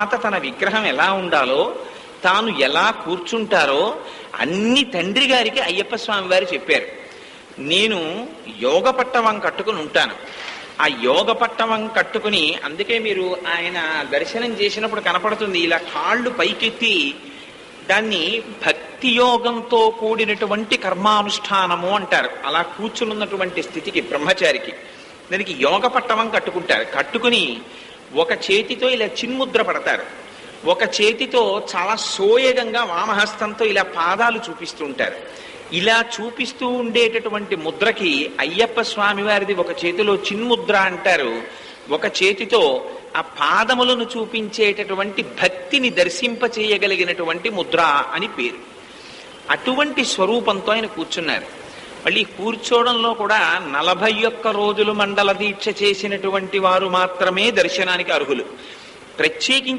తన విగ్రహం ఎలా ఉండాలో, తాను ఎలా కూర్చుంటారో అన్ని తండ్రి గారికి అయ్యప్ప స్వామి వారు చెప్పారు. నేను యోగ పట్టవం కట్టుకుని ఉంటాను. ఆ యోగ పట్టవం కట్టుకుని, అందుకే మీరు ఆయన దర్శనం చేసినప్పుడు కనపడుతుంది, ఇలా కాళ్ళు పైకెత్తి దాన్ని భక్తి యోగంతో కూడినటువంటి కర్మానుష్ఠానము అంటారు. అలా కూర్చునున్నటువంటి స్థితికి బ్రహ్మచారికి దానికి యోగ పట్టవం కట్టుకుంటారు. కట్టుకుని ఒక చేతితో ఇలా చిన్ముద్ర పడతారు, ఒక చేతితో చాలా సోయగంగా వామహస్తంతో ఇలా పాదాలు చూపిస్తూ ఉంటారు. ఇలా చూపిస్తూ ఉండేటటువంటి ముద్రకి అయ్యప్ప స్వామి వారిది ఒక చేతిలో చిన్ముద్ర అంటారు, ఒక చేతితో ఆ పాదములను చూపించేటటువంటి భక్తిని దర్శింపచేయగలిగినటువంటి ముద్ర అని పేరు. అటువంటి స్వరూపంతో ఆయన కూర్చున్నారు. మళ్ళీ కూర్చోవడంలో కూడా 41 రోజులు మండల దీక్ష చేసినటువంటి వారు మాత్రమే దర్శనానికి అర్హులు. ప్రత్యేకించి